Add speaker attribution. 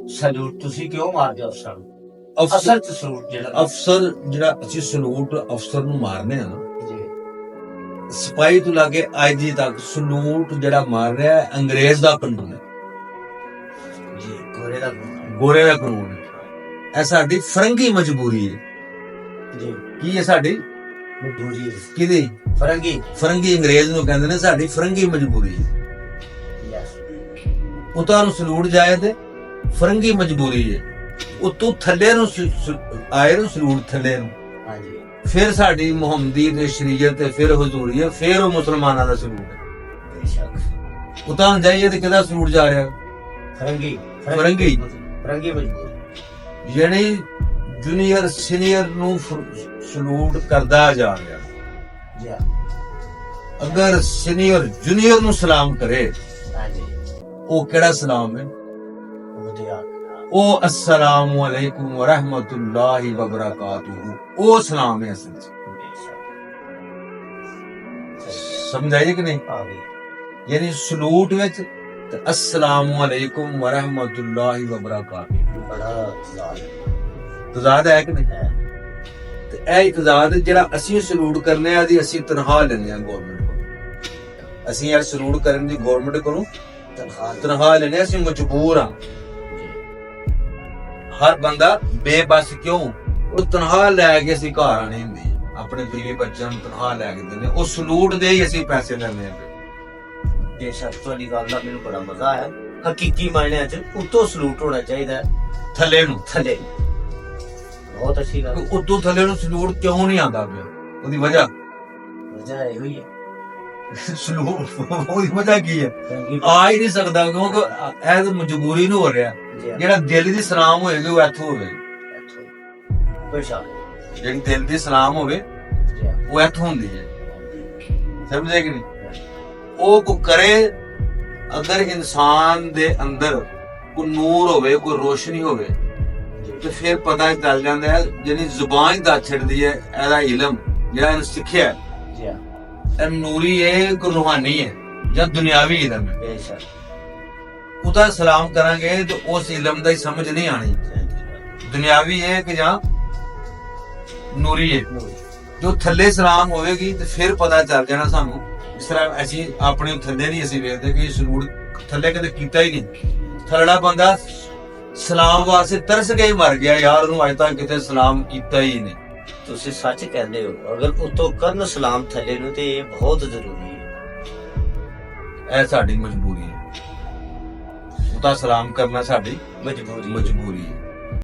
Speaker 1: Salute ਤੁਸੀਂ ਕਿਉਂ ਮਾਰਦੇ ਹੋ ਅਫਸਰ ਨੂੰ?
Speaker 2: ਅਫਸਰ
Speaker 1: ਅਸਲ ਚ ਸਲੂਟ ਜਿਹੜਾ
Speaker 2: ਅਫਸਰ ਜਿਹੜਾ ਅਸੀਂ ਸਲੂਟ ਅਫਸਰ ਨੂੰ ਮਾਰਨੇ ਆ ਨਾ,
Speaker 1: ਜੀ
Speaker 2: ਸਿਪਾਹੀ ਤੋਂ ਲਾਗੇ ਅੱਜ ਦੀ ਤੱਕ ਸਲੂਟ ਜਿਹੜਾ ਮਾਰ ਰਿਹਾ ਹੈ, ਅੰਗਰੇਜ਼ ਦਾ ਕਾਨੂੰਨ ਹੈ,
Speaker 1: ਜੀ ਗੋਰੇ ਦਾ
Speaker 2: ਗੋਰੇ ਦਾ ਕਾਨੂੰਨ ਹੈ। ਇਹ ਸਾਡੀ ਫਰੰਗੀ ਮਜਬੂਰੀ ਹੈ।
Speaker 1: ਜੀ
Speaker 2: ਕੀ ਹੈ ਸਾਡੀ?
Speaker 1: ਮਜਬੂਰੀ
Speaker 2: ਕਿਹਦੀ?
Speaker 1: ਫਰੰਗੀ।
Speaker 2: ਫਰੰਗੀ ਅੰਗਰੇਜ਼ ਨੂੰ ਕਹਿੰਦੇ ਨੇ, ਸਾਡੀ ਫਰੰਗੀ ਮਜਬੂਰੀ ਹੈ।
Speaker 1: ਯੈਸ
Speaker 2: ਉਤਾਂ ਨੂੰ ਸਲੂਟ ਜਾਏ ਤੇ ਫਰੰਗੀ ਮਜਬੂਰੀ ਹੈ। ਉਤੋਂ ਥੱਲੇ ਨੂੰ ਆਏ ਨੂੰ ਸਲੂਟ ਥੱਲੇ ਨੂੰ,
Speaker 1: ਹਾਂਜੀ
Speaker 2: ਫਿਰ ਸਾਡੀ ਮੁਹੰਮਦੀ ਤੇ ਸ਼ਰੀਅਤ ਤੇ ਫਿਰ ਹਜ਼ੂਰੀਅਤ, ਫਿਰ ਉਹ ਮੁਸਲਮਾਨਾਂ ਦਾ ਸਲੂਟ ਹੈ।
Speaker 1: ਬੇਸ਼ੱਕ
Speaker 2: ਉਤਾਂ ਨੂੰ ਜਾਈਏ ਤੇ ਕਿਹਦਾ ਸਲੂਟ ਜਾ ਰਿਹਾ?
Speaker 1: ਫਰੰਗੀ
Speaker 2: ਫਰੰਗੀ।
Speaker 1: ਫਰੰਗੀ ਮਜਬੂਰੀ।
Speaker 2: ਯਾਨੀ ਜੂਨੀਅਰ ਸੀਨੀਅਰ ਨੂੰ ਸਲੂਟ ਕਰਦਾ ਜਾ ਰਿਹਾ।
Speaker 1: ਜੀ
Speaker 2: ਅਗਰ ਸੀਨੀਅਰ ਜੂਨੀਅਰ ਨੂੰ ਸਲਾਮ ਕਰੇ,
Speaker 1: ਹਾਂਜੀ
Speaker 2: ਉਹ ਕਿਹੜਾ ਸਲਾਮ ਹੈ?
Speaker 1: ਉਹਦੇ ਆ
Speaker 2: ਉਹ ਅਸਲਾਮੁ ਅਲੈਕੁਮ ਵ ਰਹਿਮਤੁல்லாਹਿ ਵ ਬਰਕਾਤੁਹੂ, ਉਹ ਸਲਾਮ ਹੈ ਅਸਲ ਚ। ਸਮਝਾਈਏ ਕਿ ਨਹੀਂ?
Speaker 1: ਆ ਗਈ
Speaker 2: ਯਾਨੀ ਸਲੂਟ ਵਿੱਚ ਤੇ ਅਸਲਾਮੁ ਅਲੈਕੁਮ ਵ ਰਹਿਮਤੁல்லாਹਿ ਵ ਬਰਕਾਤੁਹੂ
Speaker 1: ਬੜਾ ਜ਼ਾਲ
Speaker 2: ਤਜ਼ਾਦ ਹੈ ਕਿ ਨਹੀਂ?
Speaker 1: ਹੈ।
Speaker 2: ਤੇ ਇਹ ਇਤਜ਼ਾਦ ਜਿਹੜਾ ਅਸੀਂ ਸਲੂਟ ਕਰਨੇ ਆ ਦੀ ਅਸੀਂ ਤਨਖਾਹ ਲੈਂਦੇ ਆ ਗਵਰਨਮੈਂਟ ਕੋਲ। ਅਸੀਂ ਯਾਰ ਸਲੂਟ ਕਰਨ ਦੀ ਗਵਰਨਮੈਂਟ ਕੋਲੋਂ ਤਨਖਾਹ ਲੈਣੇ, ਅਸੀਂ ਮਜਬੂਰ ਆ। ਹਰ ਬੰਦਾ ਬੇਬਸ ਕਿਉਂ? ਉਹ ਤਨਖਾਹ ਲੈ ਕੇ ਅਸੀਂ ਘਰ ਆਣੀ ਹੁੰਦੀ ਹੈ, ਆਪਣੇ ਬੀਵੀ ਬੱਚਿਆਂ ਨੂੰ ਤਨਖਾਹ ਲੈ ਕੇ ਦਿੰਦੇ, ਉਹ ਸਲੂਟ ਦੇ ਹੀ ਅਸੀਂ ਪੈਸੇ ਲੈਂਦੇ ਆ।
Speaker 1: ਬੇਸ਼ੱਕ ਤੁਹਾਡੀ ਗੱਲ ਦਾ ਮੈਨੂੰ ਬੜਾ ਮਜ਼ਾ ਆਇਆ। ਹਕੀਕੀ ਮਾਇਨਿਆਂ ਚ ਉੱਤੋਂ ਸਲੂਟ ਹੋਣਾ ਚਾਹੀਦਾ ਹੈ,
Speaker 2: ਥੱਲੇ ਨੂੰ,
Speaker 1: ਥੱਲੇ ਬਹੁਤ ਅੱਛੀ ਗੱਲ।
Speaker 2: ਉਤੋਂ ਥੱਲੇ ਨੂੰ ਸਲੂਟ ਕਿਉਂ ਨਹੀਂ ਆਉਂਦਾ ਪਿਆ? ਉਹਦੀ ਵਜ੍ਹਾ
Speaker 1: ਵਜ੍ਹਾ ਇਹੋ ਹੀ ਹੈ।
Speaker 2: ਸਲੂਟ ਉਹਦੀ ਵਜ੍ਹਾ ਕੀ ਹੈ?
Speaker 1: ਫਰੰਗੀ
Speaker 2: ਆ ਹੀ ਨਹੀਂ ਸਕਦਾ ਕਿਉਂਕਿ ਇਹ ਤਾਂ ਮਜਬੂਰੀ ਨੂੰ ਹੋ ਰਿਹਾ।
Speaker 1: ਜੀ
Speaker 2: ਜਿਹੜਾ ਦਿਲ ਦੀ ਸਲਾਮ ਹੋਏਗੀ ਉਹ ਇੱਥੋਂ ਹੋਵੇਗੀ।
Speaker 1: ਬੇਸ਼ੱਕ
Speaker 2: ਜਿਹੜੀ ਦਿਲ ਦੀ ਸਲਾਮ ਹੋਵੇ
Speaker 1: ਜੀ
Speaker 2: ਉਹ ਇੱਥੋਂ ਹੁੰਦੀ ਹੈ। ਸਮਝੇ ਕਿ ਨਹੀਂ? ਉਹ ਕੋ ਕਰੇ ਅਗਰ ਇਨਸਾਨ ਦੇ ਅੰਦਰ ਕੋਈ ਨੂਰ ਹੋਵੇ, ਕੋਈ ਰੋਸ਼ਨੀ ਹੋਵੇ, ਤੇ ਫਿਰ ਪਤਾ ਚੱਲ ਜਾਂਦਾ ਹੈ। ਜਿਹੜੀ ਜ਼ੁਬਾਨ ਦਾ ਛੱਡਦੀ ਹੈ, ਇਹਦਾ ਇਲਮ ਜਿਹੜਾ ਇਹਨੂੰ ਸਿੱਖਿਆ,
Speaker 1: ਜੀ
Speaker 2: ਇਹ ਨੂਰੀ ਹੈ ਕਿ ਰੂਹਾਨੀ ਹੈ ਜਾਂ ਦੁਨਿਆਵੀ ਇਲਮ ਹੈ।
Speaker 1: ਬੇਸ਼ੱਕ
Speaker 2: ਉਹਦਾ ਸਲਾਮ ਕਰਾਂਗੇ ਤੇ ਉਸ ਇਲਮ ਦਾ ਹੀ ਸਮਝ ਨਹੀਂ ਆਣੀ, ਦੁਨਿਆਵੀ ਹੈ ਕਿ ਜਾਂ ਨੂਰੀ ਹੈ। ਜੋ ਥੱਲੇ ਸਲਾਮ ਹੋਵੇਗੀ ਤੇ ਫਿਰ ਪਤਾ ਚੱਲ ਜਾਣਾ ਸਾਨੂੰ। ਇਸ ਤਰ੍ਹਾਂ ਅਸੀਂ ਆਪਣੇ ਥੱਲੇ ਨਹੀਂ ਅਸੀਂ ਵੇਖਦੇ ਕਿ ਸਲੂਟ ਥੱਲੇ ਕਦੇ ਕੀਤਾ ਹੀ ਨਹੀਂ। ਥੱਲੜਾ ਬੰਦਾ ਸਲਾਮ ਵਾਸਤੇ ਤਰਸ ਕੇ ਹੀ ਮਰ ਗਿਆ, ਯਾਰ ਉਹਨੂੰ ਅੱਜ ਤੱਕ ਕਿਤੇ ਸਲਾਮ ਕੀਤਾ ਹੀ ਨਹੀਂ।
Speaker 1: ਤੁਸੀਂ ਸੱਚ ਕਹਿੰਦੇ ਹੋ। ਅਗਰ ਉਤੋਂ ਕਰਨ ਸਲਾਮ ਥੱਲੇ ਨੂੰ ਤੇ ਇਹ ਬਹੁਤ ਜ਼ਰੂਰੀ ਹੈ।
Speaker 2: ਇਹ ਸਾਡੀ ਮਜਬੂਰੀ ਹੈ। ਉਹਦਾ ਸਲਾਮ ਕਰਨਾ ਸਾਡੀ
Speaker 1: ਮਜਬੂਰੀ
Speaker 2: ਮਜਬੂਰੀ ਹੈ।